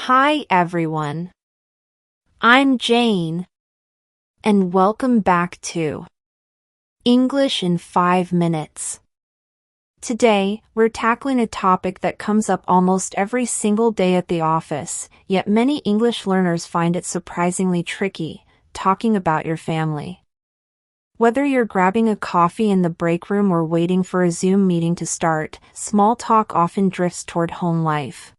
Hi everyone, I'm Jane, and welcome back to English in 5 Minutes. Today, we're tackling a topic that comes up almost every single day at the office, yet many English learners find it surprisingly tricky, talking about your family. Whether you're grabbing a coffee in the break room or waiting for a Zoom meeting to start, small talk often drifts toward home life.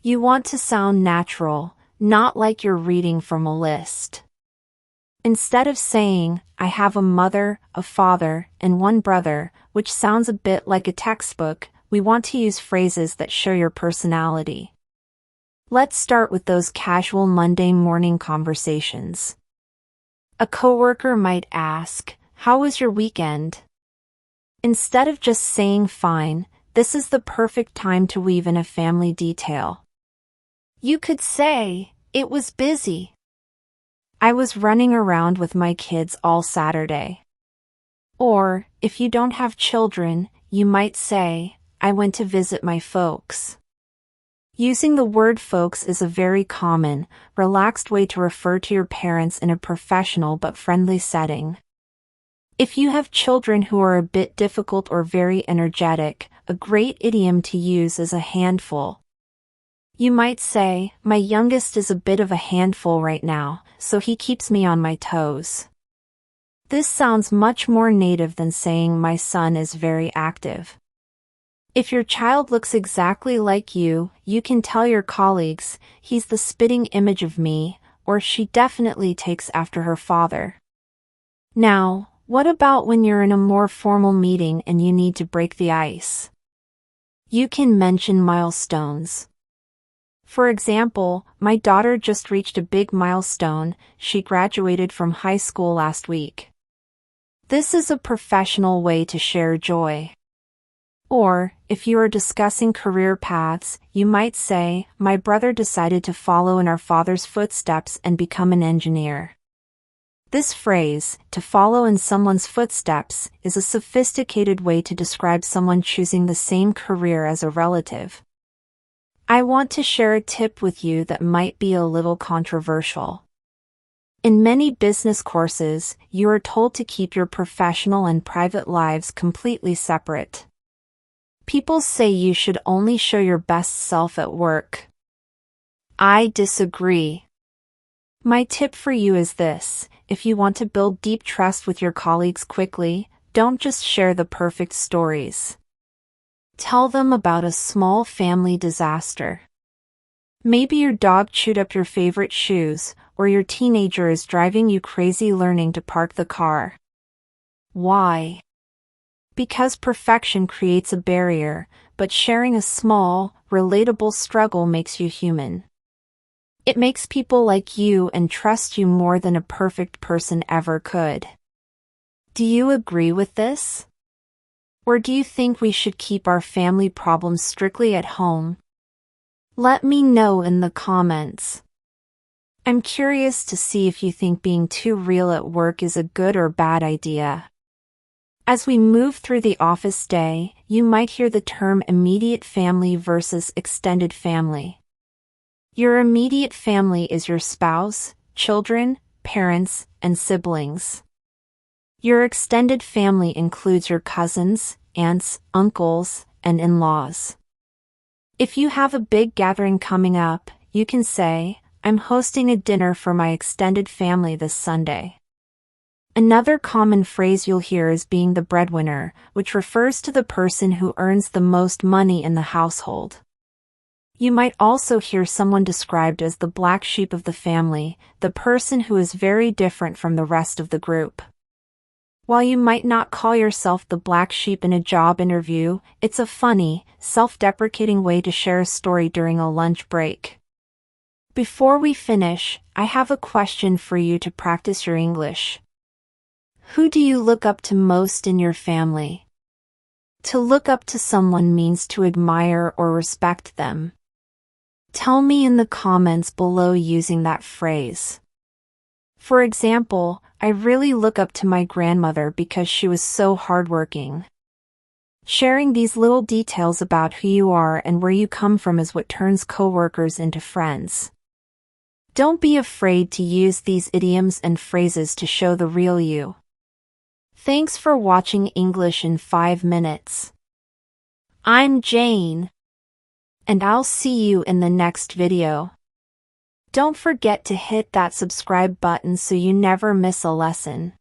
You want to sound natural, not like you're reading from a list. Instead of saying, I have a mother, a father, and one brother, which sounds a bit like a textbook, we want to use phrases that show your personality. Let's start with those casual Monday morning conversations. A coworker might ask, how was your weekend? Instead of just saying fine, this is the perfect time to weave in a family detail. You could say, it was busy. I was running around with my kids all Saturday. Or, if you don't have children, you might say, I went to visit my folks. Using the word folks is a very common, relaxed way to refer to your parents in a professional but friendly setting. If you have children who are a bit difficult or very energetic, a great idiom to use is a handful. You might say, my youngest is a bit of a handful right now, so he keeps me on my toes. This sounds much more native than saying my son is very active. If your child looks exactly like you can tell your colleagues, he's the spitting image of me, or she definitely takes after her father. Now, what about when you're in a more formal meeting and you need to break the ice? You can mention milestones. For example, my daughter just reached a big milestone, she graduated from high school last week. This is a professional way to share joy. Or, if you are discussing career paths, you might say, my brother decided to follow in our father's footsteps and become an engineer. This phrase, to follow in someone's footsteps, is a sophisticated way to describe someone choosing the same career as a relative. I want to share a tip with you that might be a little controversial. In many business courses, you are told to keep your professional and private lives completely separate. People say you should only show your best self at work. I disagree. My tip for you is this: if you want to build deep trust with your colleagues quickly, don't just share the perfect stories. Tell them about a small family disaster. Maybe your dog chewed up your favorite shoes, or your teenager is driving you crazy learning to park the car. Why? Because perfection creates a barrier, but sharing a small, relatable struggle makes you human. It makes people like you and trust you more than a perfect person ever could. Do you agree with this? Or do you think we should keep our family problems strictly at home? Let me know in the comments. I'm curious to see if you think being too real at work is a good or bad idea. As we move through the office day, you might hear the term immediate family versus extended family. Your immediate family is your spouse, children, parents, and siblings. Your extended family includes your cousins, aunts, uncles, and in-laws. If you have a big gathering coming up, you can say, I'm hosting a dinner for my extended family this Sunday. Another common phrase you'll hear is being the breadwinner, which refers to the person who earns the most money in the household. You might also hear someone described as the black sheep of the family, the person who is very different from the rest of the group. While you might not call yourself the black sheep in a job interview, it's a funny, self-deprecating way to share a story during a lunch break. Before we finish, I have a question for you to practice your English. Who do you look up to most in your family? To look up to someone means to admire or respect them. Tell me in the comments below using that phrase. For example, I really look up to my grandmother because she was so hardworking. Sharing these little details about who you are and where you come from is what turns coworkers into friends. Don't be afraid to use these idioms and phrases to show the real you. Thanks for watching English in 5 minutes. I'm Jane, and I'll see you in the next video. Don't forget to hit that subscribe button so you never miss a lesson.